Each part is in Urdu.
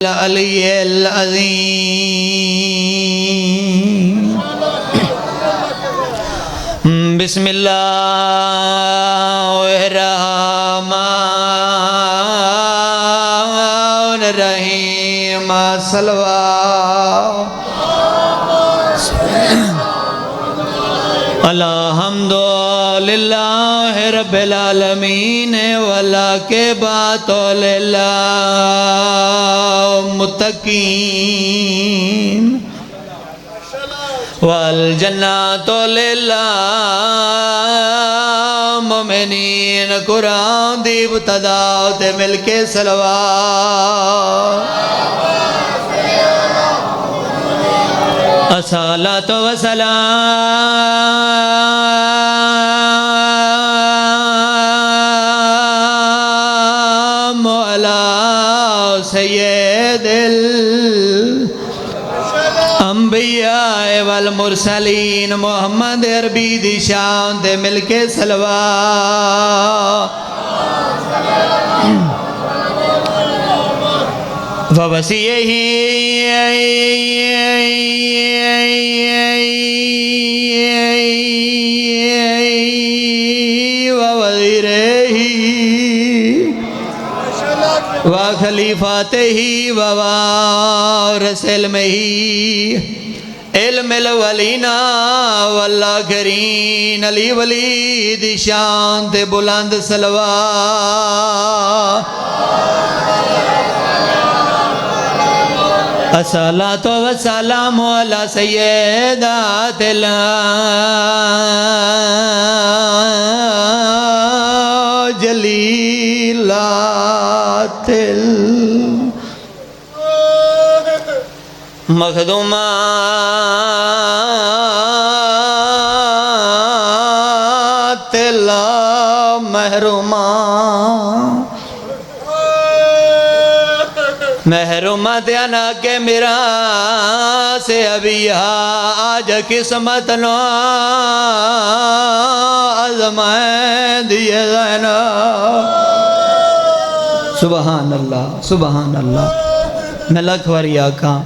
العلی العظیم بسم اللہ الرحمن الرحیم صلوات الحمد للہ رب العالمین والعاقبۃ للمتقین والجنۃ للمؤمنین قرآن دی ابتدا تے مل کے صلوات الصلاۃ والسلام علی سید الانبیاء والمرسلین محمد عربی دی شان دے مل کے صلوات ووسیعہ ووزیرہ وخلیفاتہ ووارث علمہ علم الاولین والآخرین علی ولی دی شان تے بلند صلوات الصلاۃ والسلام علی سیدات الجلیلات المخدومات المحرومات محرومات انا کے میرا سے ابھی آج قسمت نو آزمائے دیئے زینا سبحان اللہ سبحان اللہ میں لکھ وری آکھاں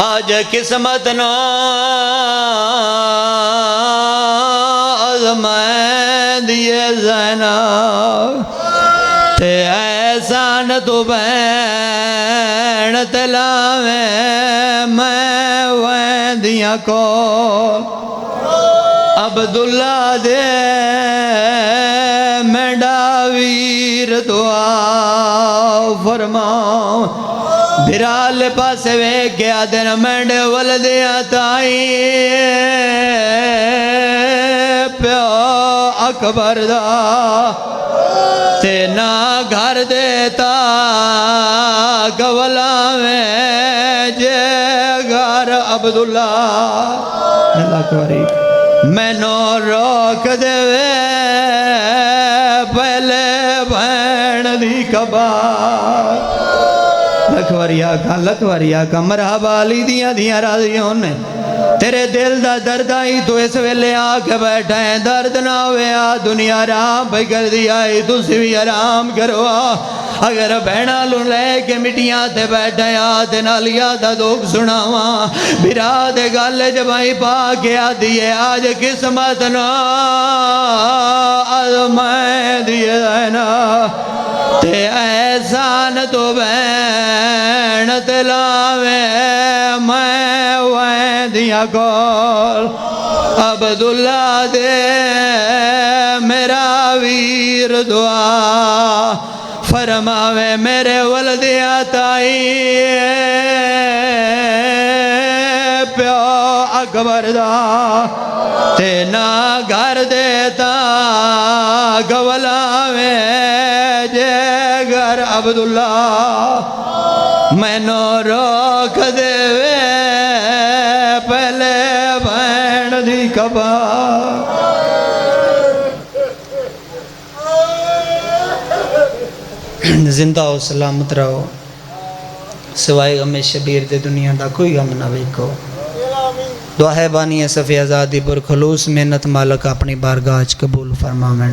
آج قسمت نو آزمائے دیئے زینا تے احسان تو بین تلاویں میں ویندیاں کو عبداللہ دے میں ڈاویر دعا فرماؤں بھرال پاس وے گیا دن مینڈے والدیاں تائی پیو اکبر دا تینا گھر دیتا گولا میں جے گھر عبداللہ اللہ کوری میں نو روک دے وے پہلے بھین دی کبار لکھوری آقا مرحبا علی دیاں راضیوں نے تیرے دل دا درد آئی تو اس ویلے آکے بیٹھا ہے درد نہ ہوئے دنیا رام پہ کر دیا تو بھی آرام کرو اگر بہنا لن لے کے مٹیاں تے بیٹھا ہے نالیا دا دکھ سناوا بھرا دے گالے جب آئی پا کے دیئے آج قسمت نو آزمائے دیئے دینا تے احسان تو بین تلاویں میں ویندیاں کول عبداللہ دے میرا ویر دعا فرماوے میرے ولدیاں تائی پیو اکبر دا تینا گھر دیتا گولاویں جے گھر عبداللہ میں نو روک دے وے پہلے بین دی کبار زندہ ہو سلامت رہو سوائے غم شبیر دے دنیا دا کوئی غم نہ ویکھو دعا ہے بانی صفی آزادی پر خلوص محنت مالک اپنی بارگاہ قبول فرماویں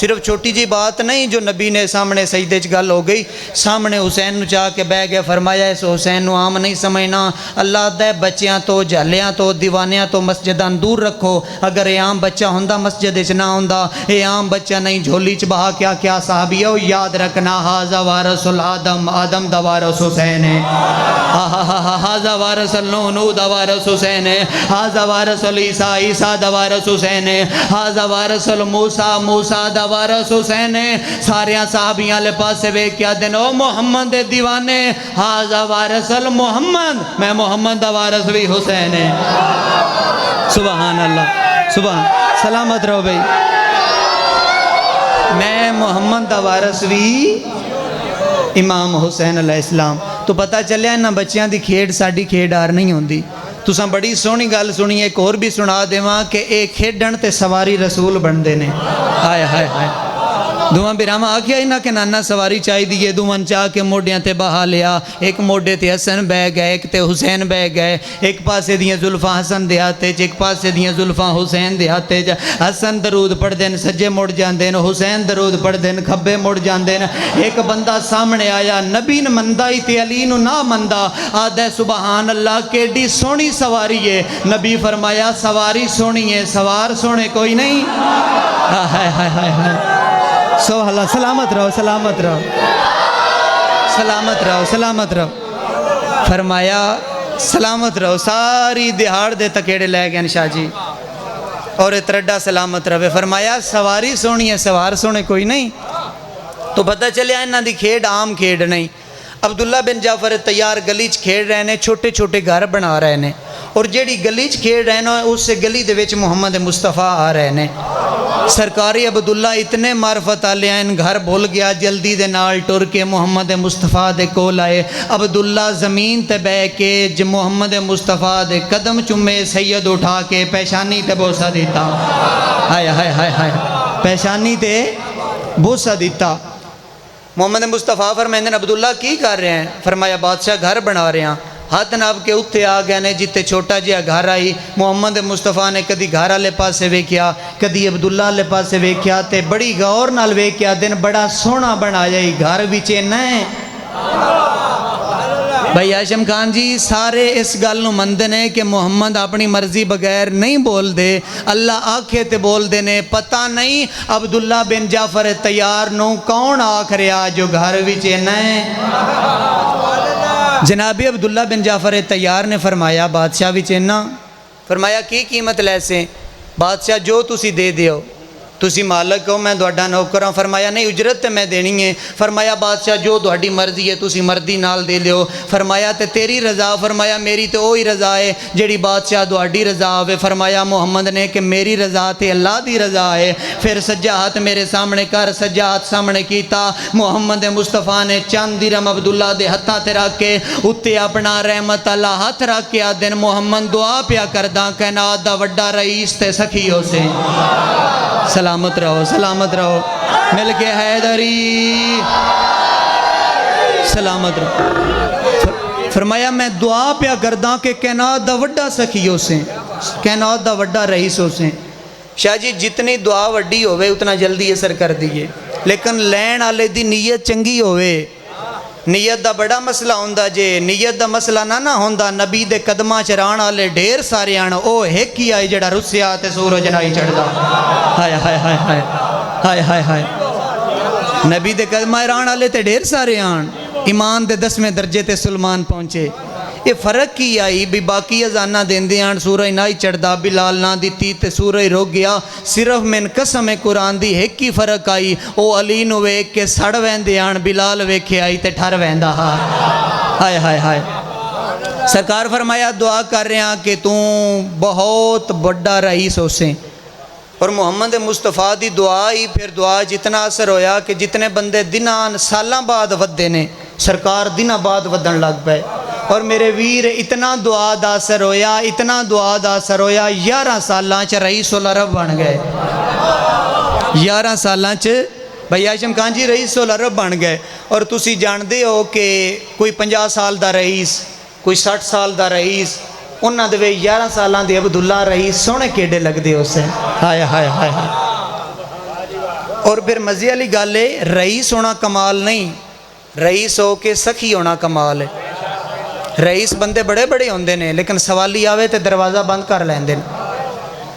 صرف چھوٹی جی بات نہیں جو نبی نے سامنے سجدے چ گل ہو گئی، سامنے حسین نو چاہ کے بہ گئے، فرمایا اس حسین نو عام نہیں سمجھنا، اللہ دے بچیاں تو جھالیاں تو دیوانیاں تو مسجداں دور رکھو، اگر یہ عام بچہ ہوندا مسجد وچ نہ ہوندا، یہ عام بچہ نہیں جھولی چ بہا کیا کیا صحابیو یاد رکھنا، ھذا وارث الآدم، آدم دا وارث حسین ہے، ھذا وارث نوح، نوح دا وارث حسین ہے، ھذا وارث عیسیٰ، عیسیٰ دا وارث حسین ہے، ھذا وارث موسیٰ، موسیٰ دا وارث حسین ہے۔ ساریاں صحابیاں لے پاسے وے کیا دن او محمد دے دیوانے، ھذا وارث المحمد، میں محمد دا وارث بھی حسین ہے۔ سبحان اللہ، سبحان، سلامت رہو بھئی، میں محمد دا وارث بھی امام حسین علیہ السلام۔ تو پتہ چلیا انہاں بچیاں دی کھیڑ ساڈی کھیڑ آر نہیں ہوندی۔ تساں بڑی سونی گل سنی، ایک اور بھی سنا دیواں کہ ایک کھیڈن تے سواری رسول بندے نے، ہائے ہائے ہائے، دوواں براہما آکھیا انہاں کے نانا سواری چاہی دیئے، دوواں چاہ کے موڈیاں تے بہا لیا، ایک موڈے تے حسن بہ گئے، ایک تے حسین بہ گئے، ایک پاسے دیاں زلفاں حسن دے ہاتھے چ، ایک پاسے دیاں زلفاں حسین دے ہاتھے چ، حسن درود پڑھ دین سجے مڑ جاندین، حسین درود پڑھ دین کھبے مڑ جاندین۔ ایک بندہ سامنے آیا، نبی نے مندہ ہی تے علی نو نہ مندہ، آدھے سبحان اللہ کیڈی سونی سواری ہے، نبی فرمایا سواری سونی ہے، سوار سونے کوئی نہیں۔ ہائے ہائے ہائے ہائے، سبحان اللہ، سلامت رہو، سلامت رہو، سلامت رہو، سلامت رہو، فرمایا سلامت رہو، ساری دہاڑ دے تکیڑے لے گئے شاہ جی اور اترڈا سلامت رہے، فرمایا سواری سونی ہے، سوار سونے کوئی نہیں۔ تو پتہ چلیا انہاں دی کھیڑ عام کھیڑ نہیں۔ عبداللہ بن جعفر تیار گلی چ کھیڑ رہے نے، چھوٹے چھوٹے گھر بنا رہے نے، اور جیڑی گلی چ کھیڑ رہے نا اس سے گلی دے وچ محمد مصطفیٰ آ رہے نے۔ سرکاری عبداللہ اتنے معرفت آلے ہیں، گھر بھول گیا، جلدی دے نال ٹر کے محمد مصطفیٰ دے کول آئے۔ عبداللہ زمین تے بے کے محمد مصطفیٰ دے قدم چمے، سید اٹھا کے پیشانی تے بوسہ دیتا، ہائے ہائے ہائے ہائے، پیشانی تے بوسہ دیتا۔ محمد مصطفیٰ فرمائیں عبداللہ کی کر رہے ہیں؟ فرمایا بادشاہ گھر بنا رہے ہیں۔ ہاتھ ناب کے اتھے آ گئے نے، جتے چھوٹا جہا گھر آئی، محمد مصطفیٰ نے کدی گھر والے پاسے ویکھیا، کدی عبداللہ والے پاسے ویکھیا، تے بڑی غور نال ویکھیا، دن بڑا سونا بنایا ہی گھر وچے نئے۔ بھائی ہاشم خان جی سارے اس گل نو مندے نے کہ محمد اپنی مرضی بغیر نہیں بول دے، اللہ آکھے تے بول دے نے۔ پتہ نہیں عبداللہ بن جعفر تیار نو کون آکھ رہا جو گھر وچے نئے؟ جناب عبداللہ بن جعفر تیار نے فرمایا بادشاہ وچینا، فرمایا کی قیمت لیسے؟ بادشاہ جو تسی دے دیو، تسی مالک ہو میں دوڑا نوکر ہوں۔ فرمایا نہیں اجرت تے میں دینی ہے۔ فرمایا بادشاہ جو دوڑی مرضی ہے تسی مردی نال دے لیو۔ فرمایا تے تیری رضا؟ فرمایا میری تے وہی رضا ہے جیڑی بادشاہ دوڑی رضا ہوئے۔ فرمایا محمد نے کہ میری رضا تے اللہ دی رضا ہے۔ پھر سجا ہاتھ میرے سامنے کر، سجا ہاتھ سامنے کیتا۔ محمد مصطفیٰ نے چند درہم عبداللہ دے ہتھاں تے رکھ کے اتے اپنا رحمت اللہ ہاتھ رکھ کے آدن محمد دعا پیا کرداں کائنات دا وڈا رئیس تے سخیوں سے۔ سلامت رہو، سلامت رہو، مل کے حیدری، سلامت رہو۔ فرمایا میں دعا پیا کرداں کہ کائنات دا وڈا سخیوں سے، کائنات دا وڈا رئیسوں سے۔ شاہ جی جتنی دعا وڈی ہوئے اتنا جلدی اثر کر دیئے، لیکن لین آلے دی نیت چنگی ہوئے۔ نیت دا بڑا مسئلہ ہوندہ جے، نیت دا مسئلہ نہ ہوندہ نبی دے قدمہ چران آلے ڈھیر سارے آن، او ایک ہی آئی جڑا رسیا تے سورج نائی چڑھ دا۔ ہائے ہائے ہائے ہائے ہائے ہائے ہائے، نبی دے قدمہ چران آلے تے ڈھیر سارے آن، ایمان دے 10ویں درجے تے سلمان پہنچے۔ یہ فرق کی آئی بھی باقی ازانہ دین دیان سورہ نائی چڑھ دا، بلال نہ دیتی تے سورہ رو گیا، صرف من قسم قرآن دی ایک کی فرق آئی، او علی نو ویک کے سڑ وین دیان بلال ویکھے آئی تے ٹھر وین دا۔ ہائے ہائے ہائے، سرکار فرمایا دعا کر رہے ہیں کہ توں بہت بڑا رئیس ہو سے، اور محمد مصطفیٰ دی دعا ہی پھر دعا جتنا اثر ہویا کہ جتنے بندے دنان سالاں بعد ودے نے سرکار دنہ بعد ودن لگ پائے، اور میرے ویر اتنا دعا دا اثر ہویا، اتنا دعا دا اثر ہویا، 11 سالاں چ رئیس العرب بن گئے۔ 11 سالاں چ بھائی ہاشم خان جی رئیس العرب بن گئے۔ اور تسی جان دے ہو کہ کوئی 50 سال دا رئیس، کوئی 60 سال دا رئیس، انہاں دے 11 سالاں دے عبداللہ رئیس سونے کیڑے لگ دے اسے۔ ہائے ہائے ہائے ہائے، اور پھر مزے والی گل ہے رئیس ہونا کمال نہیں، رئیس ہو کے سخی ہونا کمال ہے۔ رئیس بندے بڑے بڑے ہوندے نے لیکن سوالی آوے تے دروازہ بند کر لیندے نے۔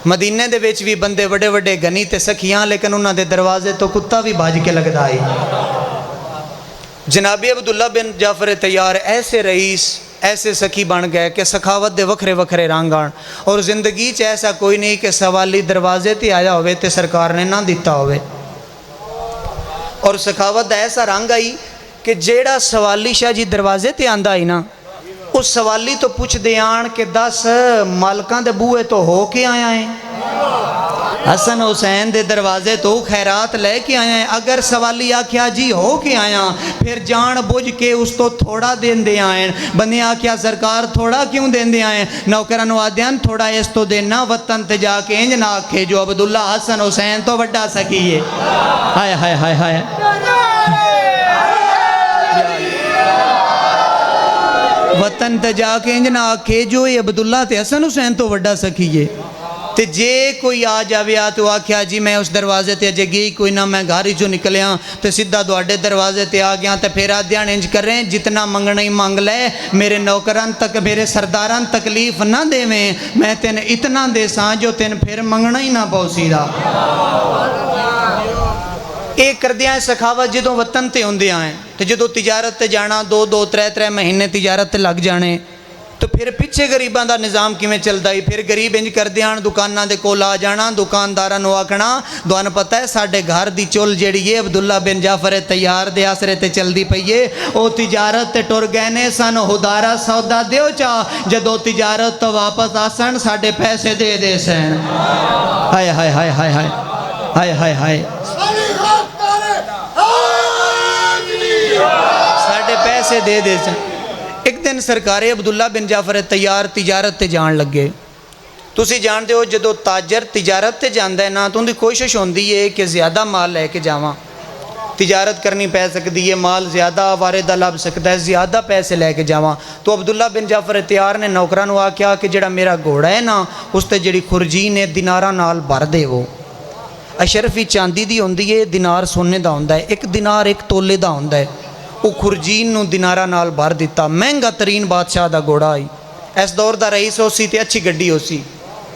مدینے دے وچ بھی بندے بڑے بڑے گنی تے سخیاں لیکن انہاں دے دروازے تو کتا بھی بھاج کے لگدا ہے۔ جناب عبداللہ بن جعفر طیار ایسے رئیس ایسے سخی بن گئے کہ سخاوت دے وکھرے وکھرے رنگ آن، اور زندگی چ ایسا کوئی نہیں کہ سوالی دروازے تے آیا ہوئے تے سرکار نے نہ دیتا ہوئے۔ اور سخاوت دا ایسا رنگ آئی کہ جیڑا سوالی شاہ جی دروازے تے آندا آئی نا، اس سوالی تو پوچھ دے آن کہ 10 مالکاں دے بوئے تو ہو کے آیا ہیں، حسن حسین دے دروازے تو خیرات لے کے آیا ہیں۔ اگر سوالی آکھیا جی ہو کے آیا پھر جان بوجھ کے اس تو تھوڑا دین دے آئیں، بندے آکھیا سرکار تھوڑا کیوں دین دے آئیں، نوکرانو آدھیان تھوڑا اس تو دینا وطن تے جا کے انج نہ آکھے جو عبداللہ حسن حسین تو وڈا سکیے۔ ہائے ہائے ہائے ہائے، وطن تے جا کے انج نہ آکھے جو عبداللہ تے حسن حسین تو وڈا سکیے۔ تے جے کوئی آ جاویا تو آکھیا جی میں اس دروازے تے اجے گئی کوئی نہ، میں گھاری جو نکلیاں تے سیدھا دوڑے دروازے تے آ گیا تے پھر آدھیان انج کر رہے ہیں جتنا منگنا ہی مانگ لے، میرے نوکران تک میرے سرداران تکلیف نہ دے میں تین اتنا دے ساں جو تین پھر منگنا ہی نہ پوسی دا۔ ایک کر دیا ہے سخاوت جدوں وطن تے ہوندے آئیں تے جدوں تجارت تے جانا 2 3 مہینے تجارت تے لگ جانے تو پھر پیچھے غریباں دا نظام کیویں چلدا ہے، پھر غریب انج کر دیان دکاناں دے کول آ جانا، دکانداراں نو آکھنا دوان پتہ ہے ساڈے گھر دی چول جیڑی ہے عبداللہ بن جعفر طیار دے آسرے تے چلدی پئی ہے، او تجارت تے ٹر گئے نے سانو ہدارا سودا دیو چا، جدوں تجارت تو واپس آسن ساڈے پیسے دے دے سین۔ ہائے ہائے ہائے ہائے ہائے ہائے ہائے ہائے، ساڈے پیسے دے دے سین۔ ایک دن سرکار عبداللہ بن جعفر طیار تجارت تے جان لگے۔ تسی جان دے ہو جدو تاجر تجارت تے جاندہ ہے نا تو ان دی کوشش ہوندی ہے کہ زیادہ مال لے کے جاواں، تجارت کرنی پہ سکتی ہے، مال زیادہ واردہ لب سکتا ہے، زیادہ پیسے لے کے جاواں۔ تو عبداللہ بن جعفر طیار نے نوکران ہوا کیا کہ جڑا میرا گھوڑا ہے نا اس تے جڑی خرجین ہے دیناراں نال بھر دے، وہ اشرفی چاندی دی ہوندی ہے، دینار سونے دا ہوندا ہے، ایک دینار ایک تولے دا ہوندا ہے، وہ خرجین نو دینارہ نال بھر دیتا۔ مہنگا ترین بادشاہ دا گھوڑا آئی، اس دور دا رئیس ہو سی تے اچھی گڈی ہو سی،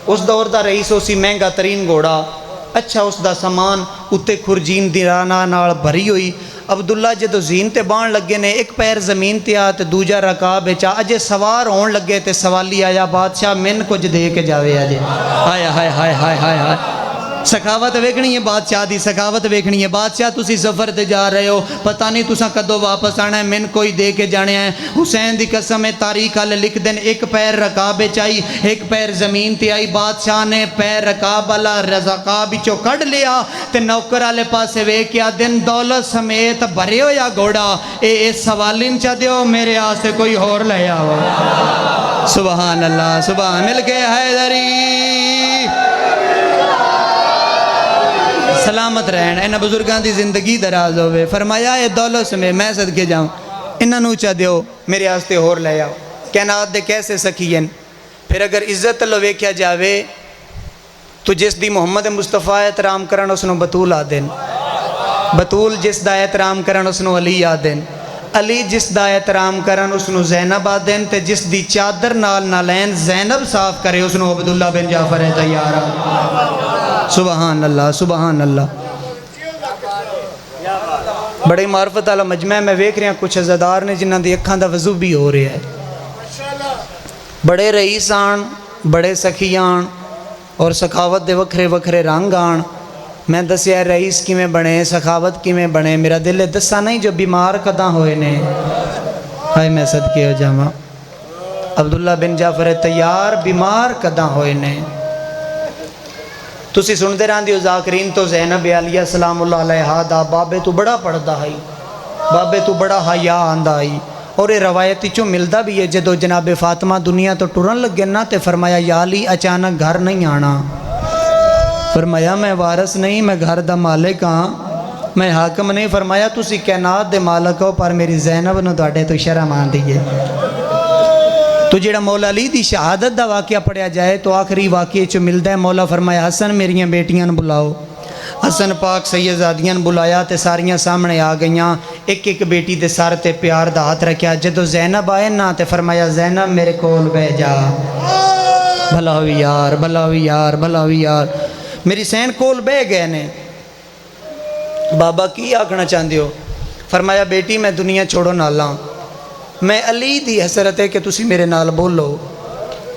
اس دور دا رئیس ہو سی مہنگا ترین گھوڑا، اچھا اس دا سامان اتے خرجین دینارہ نال بھری ہوئی۔ عبداللہ جدو زین تے بان لگے نے ایک پیر زمین تے آ تے دوجا رکاب اچا اجے سوار ہون لگے تے سوالی آیا بادشاہ من کچھ دے کے جاوے اجے۔ ہائے ہائے ہائے ہائے ہائے ہائے، سخاوت ویکھنی ہے بادشاہ دی، سخاوت ویکھنی ہے بادشاہ، تسی سفر تے جا رہے ہو پتہ نہیں تساں کدو واپس آنا ہے، من کوئی دے کے جانے ہیں۔ حسین دی قسم ہے تاریخ والے لکھ دین ایک پیر رکاب چائی ایک پیر زمین تے آئی، بادشاہ نے پیر رکاب والا رکاب چو کڈ لیا تے نوکر والے پاسے ویکھیا دن دولت سمیت بھرے ہویا گھوڑا، اے سوالین چا دیو میرے آسے کوئی ہور لے آو۔ سبحان اللہ، سبحان مل کے حیدری سلامت رہن، انہاں بزرگان دی زندگی دراز ہوئے۔ فرمایا اے دولت سمے میں صدقے جاؤں، انہاں نوچا دیو میرے آستے ہور لے آؤ۔ کائنات دے کیسے سکھین، پھر اگر عزت اللہ ویکھیا جاوے تو جس دی محمد مصطفیٰ احترام کرن اس نو بطول آدن، بطول جس دا احترام کرن اس نو علی آدن، علی جس دا احترام کرن اس نو زینب آدن، تے جس دی چادر نال نالین زینب صاف کرے اس نو عبداللہ بن جعفر طیار۔ سبحان اللہ، سبحان اللہ۔ بڑے معرفت والا مجمع میں ویکھ رہے ہیں کچھ عزادار نے جنہاں دی اکھاں دا وضو بھی ہو رہا ہے، بڑے رئیس آن، بڑے سخی آن اور سخاوت دے وکھرے وکھرے رنگ آن۔ میں دسیا رئیس کی میں بنے، سخاوت کی میں بنے، میرا دل دسا نہیں جو بیمار کداں ہوئے نے، ہائے میں صدقے ہو جاواں عبداللہ بن جعفر طیار بیمار کداں ہوئے نے۔ تسی سندے رہن دیو ذاکرین تو زینب علیہ السلام اللہ علیہ دا بابے تو بڑا پڑھدا ہے، بابے تو بڑا حیا آندا ہے، اور یہ روایتی چوں ملدا بھی ہے جدو جناب فاطمہ دنیا تو ٹرن لگے نا تے فرمایا یا علی اچانک گھر نہیں آنا، فرمایا میں وارث نہیں، میں گھر دا مالک ہاں، میں حاکم نہیں، فرمایا تسی کائنات دے مالک ہو پر میری زینب نو تواڈے تو شرم آندی ہے۔ تو جڑا مولا علی دی شہادت دا واقعہ پڑھیا جائے تو آخری واقعے چو ملدا ہے، مولا فرمایا حسن میریاں بیٹیاں نو بلاؤ، حسن پاک سیدزادیاں بلایا تے ساریاں سامنے آ گئیاں، ایک ایک بیٹی دے سر تے پیار دا ہاتھ رکھیا۔ جدو زینب آئے نا تے فرمایا زینب میرے کول بہ جا، بھلا ہوئی یار، بھلا ہوئی یار، بھلا ہوئی یار۔ میری سین کول بہ گئے نے۔ بابا کی آکھنا چاہندے ہو؟ فرمایا بیٹی میں دنیا چھوڑو نالاں، میں علی دی حسرت ہے کہ تسی میرے نال بولو،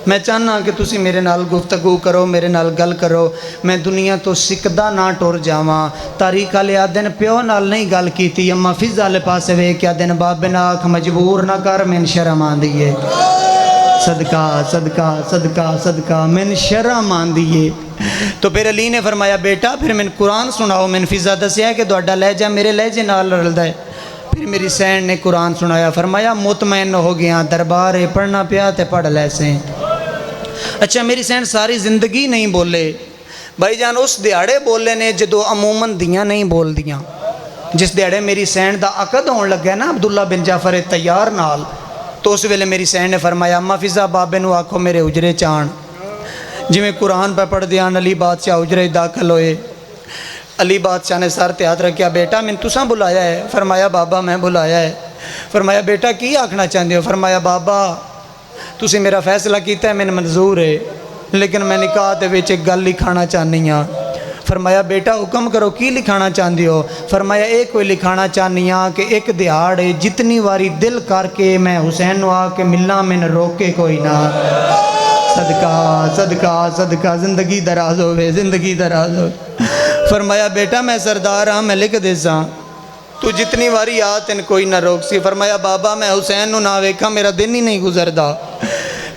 میں چاہنا کہ تسی میرے نال گفتگو کرو، میرے نال گل کرو، میں دنیا تو سکدہ نہ ٹور جاواں۔ تاریخ والے آدن پیو نال نہیں گل کیتی، اما فضا لے پاسے وے کہ آدن باب ناک مجبور نہ کر، من شرم آندی ہے، صدقہ صدقہ صدقہ صدقہ من شرم آندی ہے۔ تو پھر علی نے فرمایا بیٹا پھر من قرآن سناؤ، من فضا دسیا کہ تہاڈا لہجہ میرے لہجے نال رلدا ہے۔ پھر میری سین نے قرآن سنایا، فرمایا مطمئن ہو گیا، دربار پڑھنا پیا تے پڑھ لے سیں۔ اچھا میری سین ساری زندگی نہیں بولے بھائی جان، اس دیہڑے بولے نے جدو عموماً دیاں نہیں بول دیاں۔ جس دیہڑے میری سین دا عقد ہون لگا نا عبداللہ بن جعفر تیار نال، تو اس ویلے میری سین نے فرمایا اما فضا بابے نو آکھو میرے اجرے چان۔ جی میں قرآن پہ پڑھ دیاں، علی بادشاہ اجرے داخل ہوئے۔ علی بادشاہ نے سر تے ہاتھ رکھیا، بیٹا میں تساں بلایا ہے؟ فرمایا بابا میں بلایا ہے۔ فرمایا بیٹا کی آکھنا چاہندے ہو؟ فرمایا بابا تسی میرا فیصلہ کیتا ہے میں منظور ہے، لیکن میں نکاح دے وچ ایک گل لکھانا چاہنی ہاں۔ فرمایا بیٹا حکم کرو کی لکھانا چاہندے ہو؟ فرمایا ایک کوئی لکھانا چاہنی ہاں کہ ایک دیہاڑ جتنی واری دل کر کے میں حسین نو آ کے ملنا میں نے روکے کوئی نہ۔ صدقہ صدقہ صدقہ زندگی دراز ہوئے، زندگی دراز ہوئے۔ فرمایا بیٹا میں سردار ہاں، میں لکھ دیساں، تو جتنی واری آ تین کوئی نہ روک سی۔ فرمایا بابا میں حسین نو نہ ویکھا میرا دن ہی نہیں گزردا۔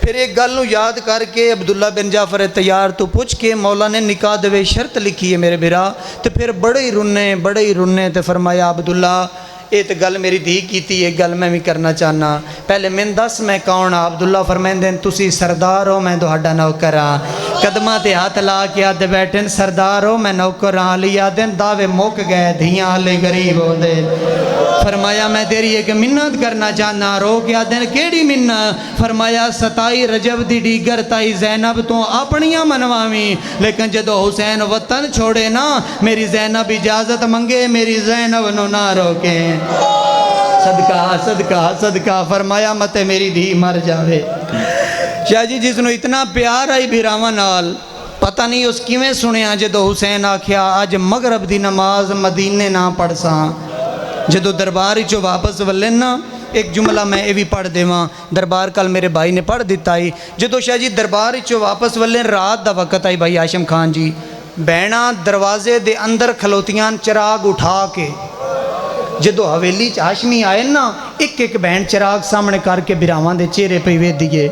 پھر ایک گل نو یاد کر کے عبداللہ بن جعفر تیار تو پوچھ کے مولا نے نکاح دے شرط لکھی ہے میرے بھرا، تو پھر بڑے ہی رونے تے فرمایا عبداللہ یہ تو گل میری دھی کیتی ہے، گل میں بھی کرنا چاہنا، پہلے من دس میں کون ہاں؟ عبداللہ فرمائندے تسی سردار ہو میں تہاڈا نوکر ہاں۔ قدماں تے ہاتھ لا کے آدھے بیٹھن سردار ہو میں نوکر ہاں۔ علی آدھن دعوے مک گئے دھیاں ہلے غریب ہو دے۔ فرمایا میں تیری ایک منت کرنا چاہنا۔ رو کے آدھن کیڑی منت؟ فرمایا 27 رجب دی ڈیگر تائی زینب تو اپنیاں منواویں، لیکن جدو حسین وطن چھوڑے نا میری زینب اجازت منگے، میری زینب نو نہ روکے۔ صدقہ صدقہ صدقہ۔ فرمایا مت میری دھی مر جاوے۔ شاہ جی جس نو اتنا پیار آئی بھیراواں نال، پتہ نہیں اس کیویں سنیا جدو حسین آکھیا آج مغرب دی نماز مدینے نہ پڑھ ساں۔ جدو دربار چو واپس ولن نا ایک جملہ میں یہ بھی پڑھ دیواں، دربار کل میرے بھائی نے پڑھ دیتا ہی۔ جدو شاہ جی دربار چو واپس ولن رات دا وقت آئی بھائی ہاشم خان جی، بہنا دروازے دے اندر کھلوتیاں چراغ اٹھا کے، جدو حویلی ہاشمی آئے نا ایک ایک بہن چراغ سامنے کر کے براواں دے چہرے پہ وے دیئے۔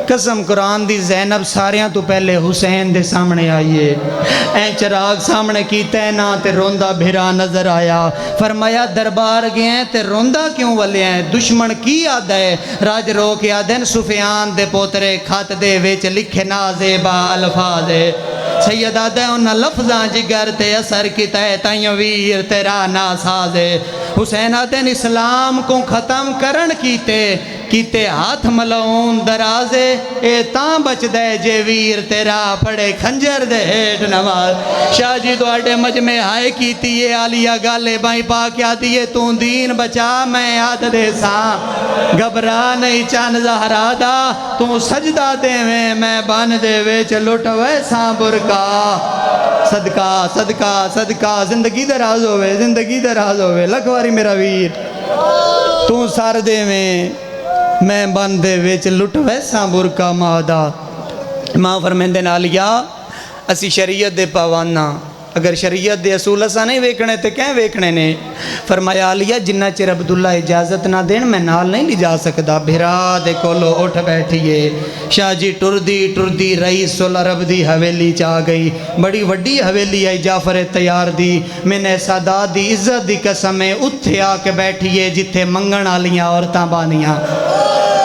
قسم قرآن دی زینب ساریاں تو پہلے حسین دے سامنے آئیے، این چراغ سامنے کیتا ہے نا تے روندہ بھرا نظر آیا۔ فرمایا دربار گئے ہیں تے روندہ کیوں والے ہیں؟ دشمن کی آدھا ہے؟ راج رو کے آدھن سفیان دے پوترے خط دے ویچ لکھے نازیبا الفاظ ہے، سید آدھا ہے انہا لفظاں جگر تے اثر کی تے تائیوں ویر تیرا ناساز ہے۔ حسین آدھن اسلام کو ختم کرن کیتے ہاتھ ملعون درازے، اے تاں بچ دے جے ویر تیرا پڑے کھنجر دے ہیٹ نواز۔ شاہ جی دوڑے مجمع ہائے کیتی یہ عالیہ گالے بائی پا کیا دیئے تو دین بچا میں یاد دے ساں، گھبرا نہیں چان زہرا دا تو سجدہ دے میں بان دے ویچ لٹ ویساں برکا۔ صدقہ صدقہ صدقہ زندگی دراز ہوئے، زندگی دراز ہوئے، لکھواری میرا ویر تو سار دے میں بندے ویچ لٹ ویساں برکا مادا۔ ماں فرمیندے نالیا اسی شریعت دے پاوانا، اگر شریعت دے اصول اسا نہیں ویکھنے تے کہیں ویکھنے نے؟ فرمایا علیہ جنہ چر عبداللہ اجازت نہ دین میں نال نہیں لی جا سکتا۔ بھرا دے کولو اٹھ بیٹھیے۔ شاہ جی ٹردی رئیس العرب دی حویلی چاہ گئی، بڑی وڈی حویلی آئی جعفر تیار دی، میں نے سادات دی عزت دی قسم ہے اتھے آ کے بیٹھیے جتھے منگن آلیاں عورتاں بانیاں۔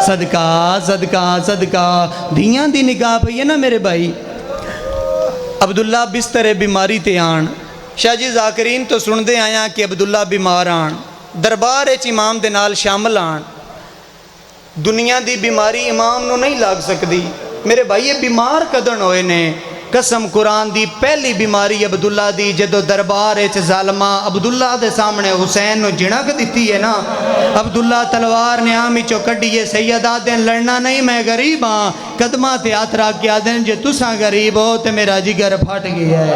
صدقہ صدقہ صدقہ دھیاں دی نگاہ پہ یہ نا میرے بھائی۔ عبداللہ بستر بیماری تے آن، شاہ جی ذاکرین تو سن دے آیا کہ عبداللہ بیمار آن، دربار اچ امام دے نال شامل آن، دنیا دی بیماری امام نو نہیں لاگ سکتی۔ میرے بھائی یہ بیمار کدن ہوئے نے؟ قسم قرآن دی پہلی بیماری عبداللہ دی جدو دربار اچ ظالمہ عبداللہ دے سامنے حسین نو جنک دیتی ہے نا، عبداللہ تلوار نے آمی چو کڈیے سیدہ دین لڑنا نہیں میں غریب ہاں، قدمہ تے ہاتھ رکھ کے آدھیں جے تساں غریب ہو تے میرا جگر پھٹ گیا ہے،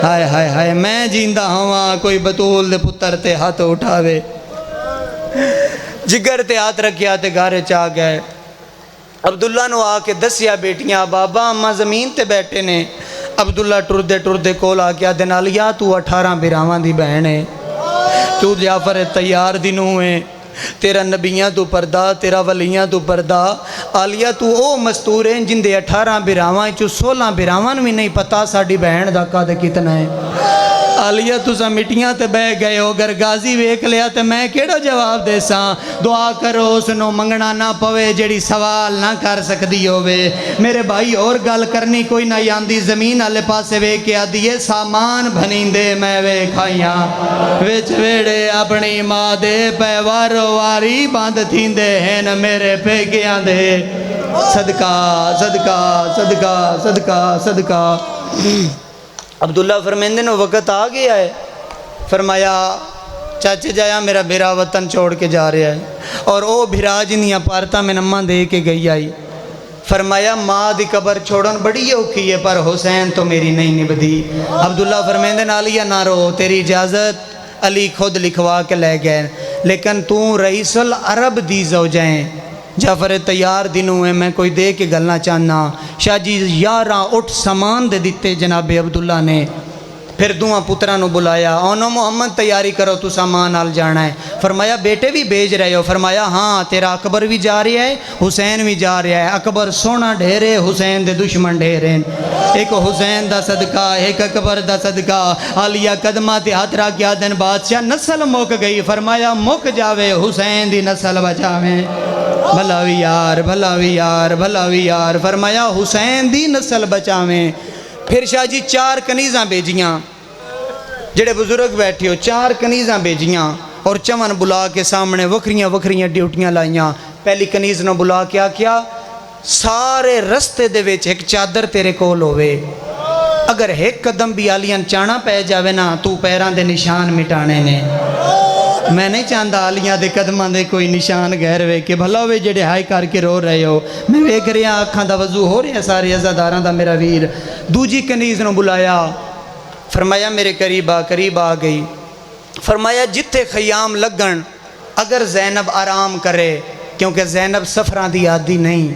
ہائے ہائے ہائے میں جیندہ ہوا کوئی بطول دے پتر تے ہاتھ اٹھاوے، جگر تے ہاتھ رکھیا تے گھارے چاہ گئے۔ عبداللہ نو آ کے دسیا بیٹیاں بابا اماں زمین تے بیٹھے نے، عبداللہ ٹردے کول آ کے آدھے علیہ تو 18 براواں دی بہن ہے، تو جعفر تیار دی نوح ہے، تیرا نبیاں تو پردہ تیرا ولیاں تو پردہ، علیہ تو او مستور ہیں جن دے 18 براواں چو 16 براواں بھی نہیں پتا ساڑی بہن دا قد کتنا ہے۔ علیہ تسا مٹیاں تے بہ گئے ہو، اگر غازی ویک لیا تے میں کیڑا جواب دے ساں، دعا کرو اس نو منگنا نہ پوے جڑی سوال نہ کر سکدی ہووے۔ میرے بھائی اور گل کرنی کوئی نہ یاندی، زمین والے پاسے ویکھ کے آدھی سامان بھنیندے میں ویکھائیاں، وچ ویڑے اپنی ماں دے پے وارو واری بند تھیندے ہیں میرے پیکیاں دے، صدقہ صدقہ صدقہ صدقہ صدقہ۔ عبداللہ فرمیندے نو وقت آ گیا ہے، فرمایا چاچے جایا میرا بھیرا وطن چھوڑ کے جا رہا ہے، اور او بھیرا جنیاں پارتا میں نمہ دے کے گئی آئی، فرمایا ماں دی قبر چھوڑن بڑی اوکھی ہے پر حسین تو میری نہیں نبدی۔ عبداللہ فرمیندے علیہ نہ رو، تیری اجازت علی خود لکھوا کے لے گئے، لیکن تو رئیس العرب دی زوجہیں جعفر تیار دنوں ہیں میں کوئی دے کے گلنا چاہنا۔ شاہ جی 11 اٹھ سامان دے دیتے جناب عبداللہ نے، پھر دوہاں پترانو بلایا، اونو محمد تیاری کرو تو سامان آل جانا ہے، فرمایا بیٹے بھی بیج رہے ہو، فرمایا ہاں تیرا اکبر بھی جا رہا ہے حسین بھی جا رہا ہے، اکبر سونا ڈھیرے حسین دے دشمن ڈھیرے، ایک حسین دا صدقہ ایک اکبر دا صدقہ۔ عالیہ قدمہ تے ہاتھ را کیا دن بادشاہ نسل موک گئی، فرمایا موک جاوے حسین دی نسل بچاویں، بھلاوی یار بھلاوی یار بھلاوی یار، فرمایا حسین دی نسل بچاویں۔ پھر شاہ جی 4 کنیزاں بیجیاں، جڑے بزرگ بیٹھے ہو 4 کنیزاں بیجیاں اور چمن بلا کے سامنے وکھریاں ڈیوٹیاں لائیاں۔ پہلی کنیز نو بلا کے آکیا سارے رستے دے ویچ ایک چادر تیرے کول ہوئے، اگر ایک قدم بھی آلیاں چانا پہ جاوے نا تو پیران دے نشان مٹانے نے۔ میں نہیں چاہتا آلیاں دے قدماں دے کوئی نشان غیر وے کہ بھلا ہوئے جڑے ہائی کر کے رو رہے ہو، میں ویکھ رہا آنکھاں دا وضو ہو رہا سارے عزاداراں دا میرا ویر۔ دوجی کنیز نو بلایا، فرمایا میرے قریب آ گئی، فرمایا جتھے خیام لگن اگر زینب آرام کرے، کیونکہ زینب سفران دی عادی نہیں،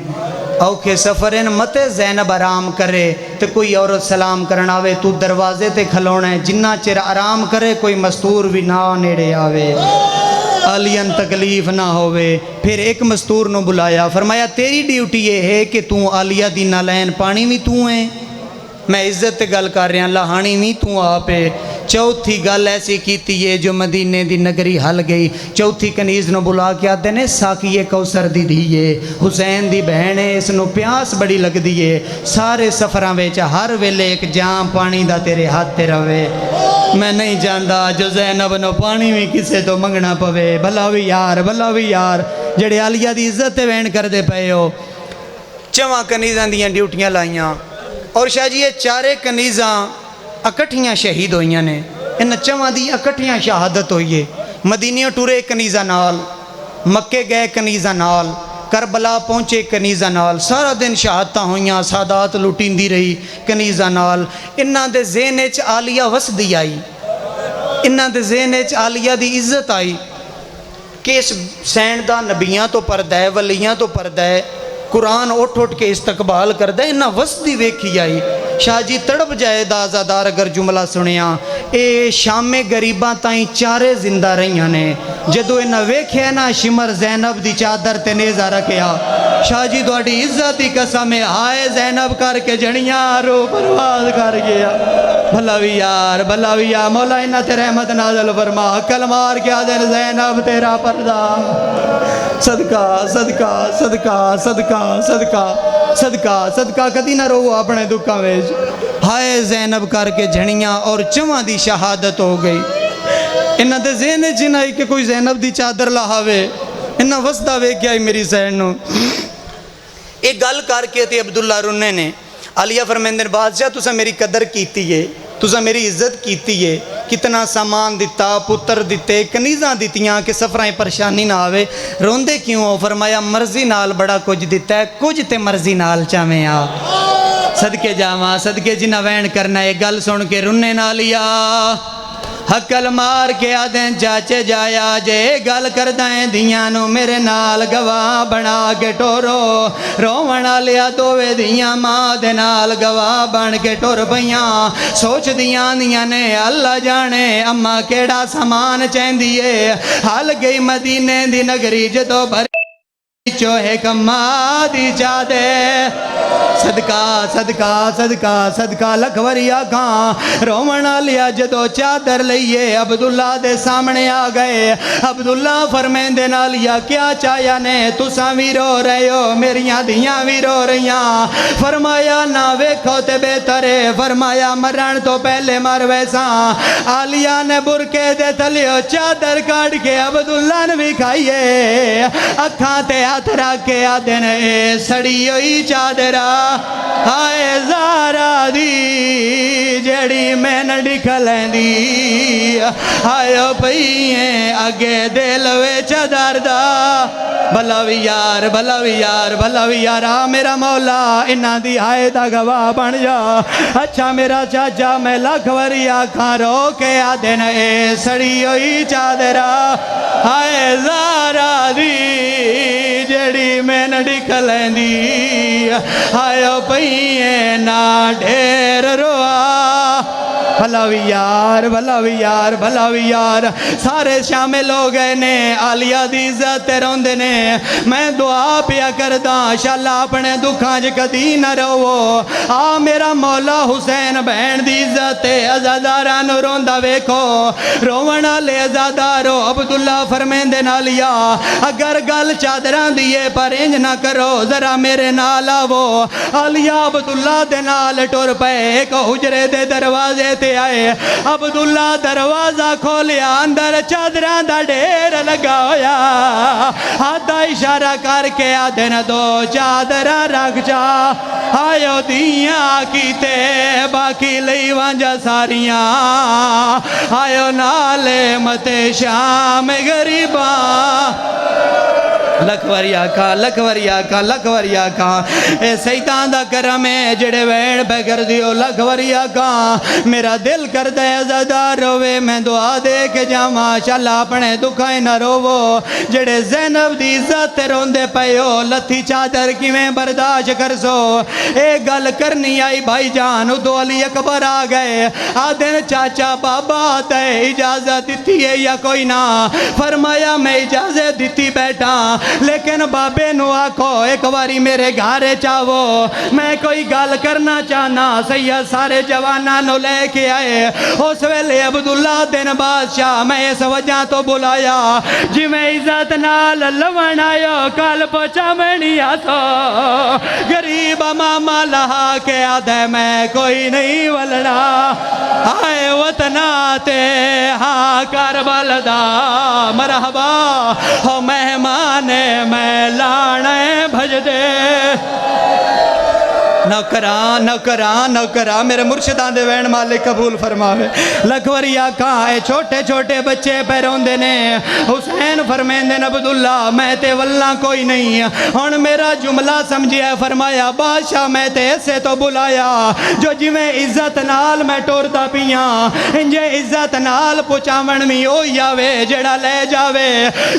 اوکھے سفرین متے زینب آرام کرے تو کوئی عورت سلام کرنا آوے تو دروازے تے کھلونا ہے، جنہ چر آرام کرے کوئی مستور بھی نہ نیڑے آوے، آلین تکلیف نہ ہوئے۔ پھر ایک مستور نو بلایا، فرمایا تیری ڈیوٹی یہ ہے کہ تو آلیہ دی نالین پانی بھی تو ہیں، میں عزت تے گل کر رہا لہانی نہیں تو آپے۔ چوتھی گل ایسی کیتی ہے جو مدینے دی نگری حل گئی۔ چوتھی کنیز نو بلا کے آتے نے ساکیے کوثر دی دیئے، حسین دی بہن ہے اس نو پیاس بڑی لگ دیئے، سارے سفران ویچا ہر ویلے ایک جام پانی دا تیرے ہاتھ تے روے۔ میں نہیں جاندا جو زینب نو پانی بھی کسے تو منگنا پوے، بھلاوی یار جڑے عالیہ دی عزت تے وین کر دے پئے ہو۔ 4 کنیزاں دیاں ڈیوٹیاں لائیاں، اور شاہ جی یہ 4 کنیزاں اکٹھیاں شہید ہوئیاں نے، ان 4 دی اکٹھیاں شہادت ہوئیے۔ مدینیوں ٹورے کنیزہ نال، مکے گئے کنیزہ نال، کربلا پہنچے کنیزہ نال، سارا دن شہادتاں ہوئیاں، سادات لٹین دی رہی کنیزہ نال۔ انہاں دے ذہن وچ عالیہ وسدی آئی، انہاں دے ذہن وچ عالیہ دی عزت آئی کہ اس سینڈ دا نبیاں تو پردہ ہے، ولیاں تو پردہ ہے، قرآن اٹھ کے استقبال کر دے، انہاں وسدی ویکھی آئی۔ شاہ جی تڑپ جائے دا آزادار اگر جملہ سنیا، اے شام غریباں تائیں 4 زندہ رہیاں نے، جدو انہاں ویکھے نا شمر زینب دی چادر تے نیزہ رکھیا، شاہ جی دوڑی عزت ہی قسم ہے، ہائے زینب کر کے جڑیاں رو پرواز کر گیا۔ بھلاوی یار مولا انہاں تے رحمت نازل فرما، عقل مار کے آدھر زینب تیرا پردہ، صدقہ صدقہ صدقہ صدقہ صدقہ صدقہ صدقہ کدی نہ رو اپنے دکھاں ویچ۔ ہائے زینب کر کے جھڑیاں اور 4 دی شہادت ہو گئی۔ انہاں دے ذہن جنائی کہ کوئی زینب دی چادر لہاوے، انہاں وسدہ وے کیا میری سین نو۔ ایک گل کر کے تے عبداللہ رنے نے عالیہ فرمیندن بادشاہ تسا میری قدر کیتی ہے، تسا میری عزت کیتی ہے، کتنا سامان دیتا، پتر دیتے، کنیزاں دیتیاں کہ سفرائیں پریشانی نہ آوے، روندے کیوں ہو؟ فرمایا مرضی نال بڑا کچھ دیتا ہے، کچھ تے مرضی نال چاہویں آ۔ صدقے جاواں، صدقے جنہ وین کرنا ہے، گل سن کے رننے نہ لیا، حقل مار کے آدھیں چاچے جایا جے گل کردائیں دیاں نو میرے نال گواہ بنا کے ٹورو، روونا لیا دووے دیاں ماں دے نال گواہ بن کے ٹور پئیاں، سوچ دیاں نے اللہ جانے اماں کیڑا سامان چیندیے، حال گئی مدینے دی نگری جدو بھر چوہے کما دی چاہ دے، صدقہ صدقہ صدقہ صدقہ لکھوری آکھاں، رومنا لیا جدو چادر لئیے عبداللہ دے سامنے آ گئے، عبداللہ فرمیندے نہ لیا کیا چاہیا نے تساں بھی رو رہے ہو، میریاں دیاں بھی رو رہیاں، فرمایا نہ ویکھو تے بہترے، فرمایا مرن تو پہلے مر ویساں، عالیہ نے برکے دے تلیو چادر کاٹ کے عبداللہ نے بھی کھائیے، اکھاں تے ہاتھ رکھ کے آدھن اے سڑی ہوئی چادرہ آئے زارا دی جڑی میں نہ ڈکھلیں دی، آئے پئییں اگے دل ویچ دردہ، بھلاوی یار بھلاوی یار بھلاوی یار، میرا مولا انہاں دی آئے دا گواہ بن جا، اچھا میرا چاچا میں لکھوری آکھاں رو کے آدھن اے سڑی ہوئی چادرہ آئے زارا دی جڑی میں نہ ڈکھلیں دی، آئے پئییں نہ ڈھیر روا، بھلاوی یار بھلاوی یار بھلاوی یار، سارے شامل ہو گئے نے، عالیہ دی عزت روندے نے، میں دعا پیا کرداں شاءاللہ اپنے دکھاں جے کدی نہ رو، آ میرا مولا حسین بہن دی عزت عزاداران روندا ویکھو، رونا لے عزادارو، عبداللہ فرمیندے نہ لیا اگر گل چادران دیئے پر انج نہ کرو ذرا میرے نال آوو، عالیہ عبداللہ دے نال ٹور پے، ایک حجرے دے دروازے تے آئے، عبداللہ دروازہ کھولیا اندر چادران دا ڈھیر لگا ہویا، ہاتھا اشارہ کر کے آدھن دو چادران رکھ جا، آئیو دیاں کیتے باقی لئی وانجا ساریاں، آئیو نالے متے شام غریباں، لکھوری آکھا لکھوری آکھا لکھوری آکھا، اے سیطان دا کرم ہے جڑے وین پہ کر دیو، لکھوری آکھا میرا دل کر دے عزادار روے، میں دعا دے کے جاواں شاءاللہ اپنے دکھائیں نہ روو، جڑے زینب دی عزت روندے پیو، لتھی چادر کی میں برداشت کر سو، ایک گل کرنی آئی بھائی جان، ادو علی اکبر آ گئے، آدھن چاچا بابا تے اجازت دیتی ہے یا کوئی نہ، فرمایا میں اجازت دیتی بیٹھا، لیکن بابے نو آکھو ایک واری میرے گھارے چاہو، میں کوئی گل کرنا چاہنا، سید سارے جوانہ نو لے کے آئے، اس ویلے عبداللہ دن بادشاہ میں اس وجہ تو بلایا، جی میں عزت نال لون آئیو کال پوچا میں نہیں آتو، غریب ماما لہا کے آدھے میں کوئی نہیں ولنا، آئے وطنہ تے ہاں کربل دا مرحبا، ہو مہمان میں لانے بھج دے، نوکران نوکران نوکران میرے مرشدان دے وین مالک قبول فرماوے، لکھوری آکھاں اے چھوٹے چھوٹے بچے پیرون دینے، حسین فرمیندن عبداللہ میں تے واللہ کوئی نہیں، ہون میرا جملہ سمجھیا فرمایا بادشاہ میں تے ایسے تو بلایا، جو جی میں عزت نال میں ٹورتا پیاں، انجے عزت نال پچامن میں ہوئی آوے جڑا لے جاوے،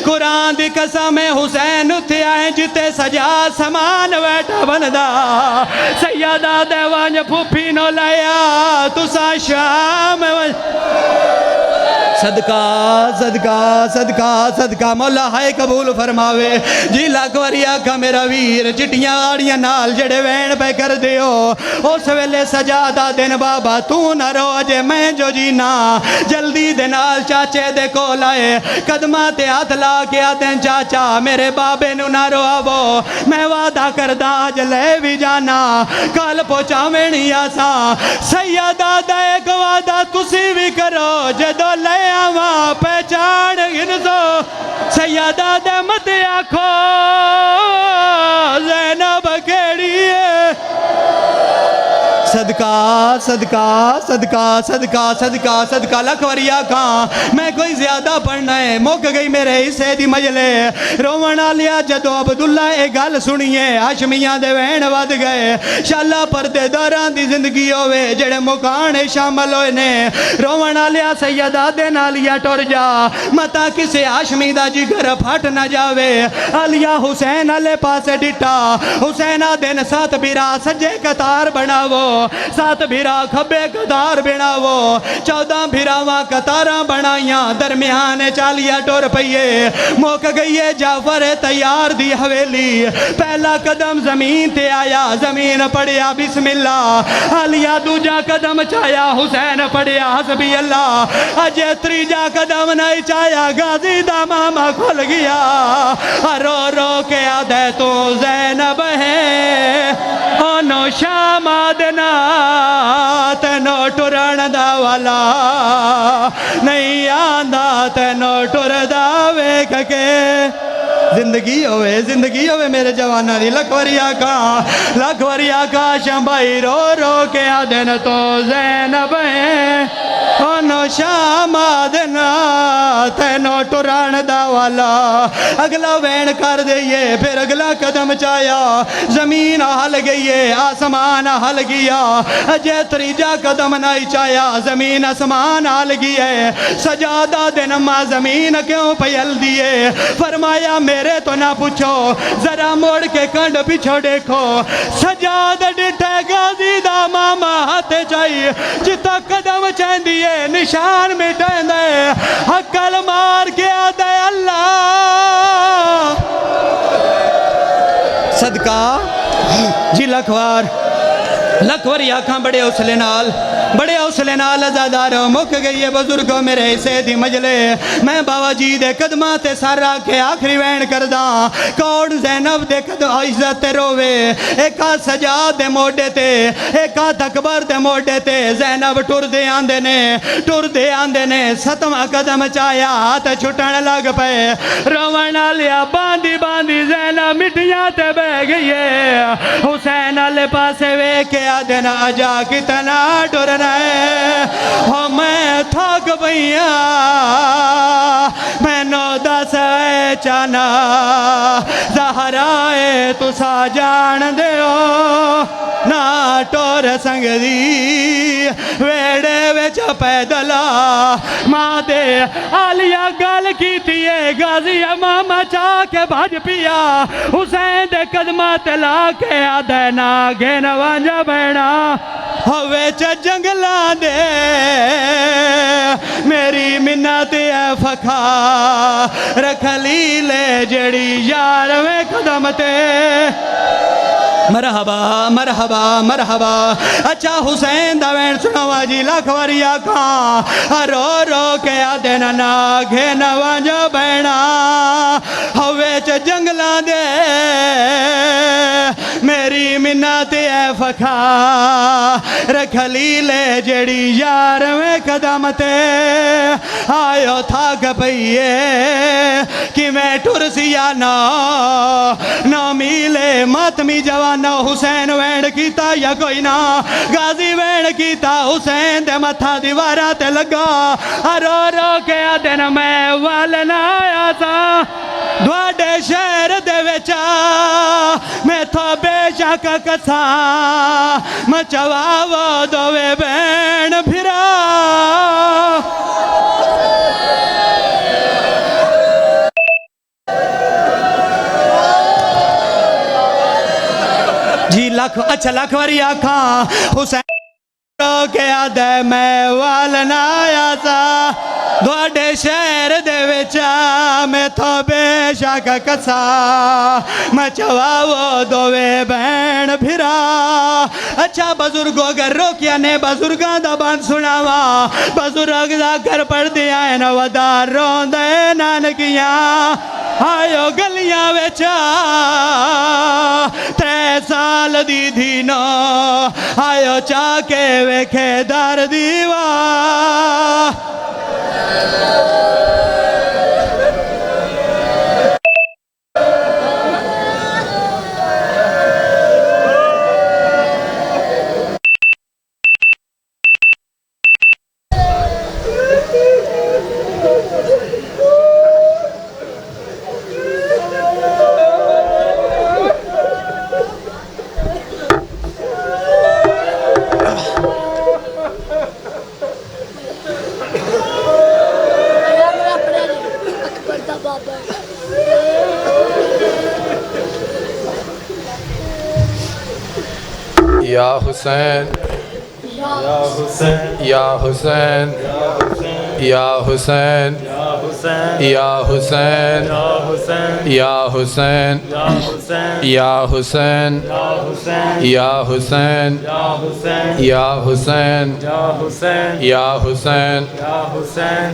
قرآن دی قسم حسین اتھے آئیں جتے سجا سامان ویٹا بندا، سیدہ دیوان پھوپھی نو لیا تسا شام صدقہ صدقہ صدقہ صدقہ مولا ہائے قبول فرماوے، جی لکھوری آکھا میرا ویر چٹیاں آڑیاں نال جڑے وین پہ کر دیو، اس ویلے سجادہ دن بابا تو نہ رو اجے میں جو جینا، جلدی دنال چاچے دے کو لائے، قدمہ تے ہاتھ لا کے آدھیں چاچا میرے بابے نو نہ رو آبو، میں وعدہ کردہ آج لے بھی جانا، کال پوچھا میں نہیں آسا، سیدہ دے کو وعدہ تسی بھی کرو، جدو لے آواں پہچان گنزو، سیدہ دے مت آکھو زینب کیڑی ہے، صدقہ صدقہ صدقہ صدقہ صدقہ صدقہ لکھ وریا کھاں میں کوئی زیادہ پڑھنا ہے موک گئی میرے حصے دی مجلے رونا لیا جدو عبداللہ اے گل سنیے ہاشمیاں دے وین ود گئے شالا پردے داران دی زندگی ہوئے جڑے مکان شامل ہوئے نے رونا لیا سیدہ دے نالیا ٹور جا متا کسے ہاشمی دا جگر پھٹ نہ جاوے علیا حسین علیہ پاسے ڈٹا حسینہ دن سات بیرا سجے قطار بناوو سات بھیرا کھبے قطار بناوو 14 بھیراواں قطاراں بنائیاں درمیان 40 ٹور پئیے موک گئیے جعفر تیار دی حویلی پہلا قدم زمین تے آیا زمین پڑیا بسم اللہ علیہ دوجا قدم چایا حسین پڑیا حسبی اللہ اجے تریجا قدم نہیں چایا غازی دا ماما کھل گیا رو رو کے آدھے تو زینب ہے انو شام آدنا تینو ٹرن دا والا نہیں آندہ تینو ٹر دا ویکھ کے زندگی ہوئے میرے جوانہ دی لکھ وریا کا شمبائی رو رو کے آدن تو زینب ہے انو شام آدنا تینو ٹران دا والا اگلا وین کر دئیے پھر اگلا قدم چایا زمین ہل گئیے آسمان ہل گیا اجے تریجا قدم نہیں چایا زمین آسمان ہل گئے سجادہ دن ماں زمین کیوں پیل دیے فرمایا میرے تو نہ پوچھو ذرا موڑ کے کنڈ پیچھو دیکھو سجاد ڈٹھے غازی دا ماما ہاتھ چاہیے جتا قدم چین دیے نشان مٹین دے حقل مار کے آدھے اللہ صدقہ جی لکھوار آنکھاں بڑے حوصلے نال ازادارو مک گئی ہے بزرگوں میرے حصے دی مجلے میں بابا جی دے قدماں تے سر رکھ کے آخری وین کرداں کوڑ زینب دے قدم عزت تے روے ایکا سجاد دے موڈے تے ایکا تکبر دے موڈے تے زینب ٹر دے آندے نے ستواں قدم چایا ہاتھ چھٹن لگ پے رونا لیا باندھی زینب مٹیاں تے بہ گئی ہے حسین علیہ پاسے وے کے آدھنا اجا کتنا ٹرنا ہے ہو میں تھک بھئیاں میں نو دس اے چانا زہرائے تسا جان دے ہو نا ٹور سنگ دی ویڑے ویچ پیدلا ماں دے آلیا گل کی تیے غازی امام چاہ کے بھاج پیا حسین دے قدمہ تلا کے آدھے نا گھن وانجا بینا ہوئے جنگلان دے میری منت اے فکھا رکھ لی لے جڑی یار میں قدم تے مرحبا مرحبا مرحبا اچھا حسین دا وین سنوا جی لکھواری آکھاں رو رو کے آدھنا ناگھے نوانجا بینا ہوئے جنگلان دے میری منت اے فکھا رکھ لی لے جڑی یار میں قدم تے آئیو تھاک پئیے کہ میں ٹرسیا نو میلے ماتمی جوانو حسین وینڈ کیتا یا کوئی نا غازی وینڈ کیتا حسین دے متھا دیوارا تے لگا رو رو کے آدھن میں والنا آیا سا دوڑے شہر دے ویچا میں تو بے شک کسا مچواو دوے بین پھرا جی اچھا لکھواری آکھاں حسین رو کے آدھے میں والنا آیا سا دوڑے شہر دے وچا میں تو بے شک کسا مچواو دوے بین پھرا اچھا بزرگوں گر روکیا نے بزرگاں دا بان سناوا بزرگ دا گر پڑھ دیا ہے نوادار رون دے نانکیاں آئیو گلیاں وچا 3 سال دی دھینو آئیو چاکے ویکھے در دیوا یا حسین یا حسین یا حسین یا حسین یا حسین یا حسین یا حسین یا حسین یا حسین یا حسین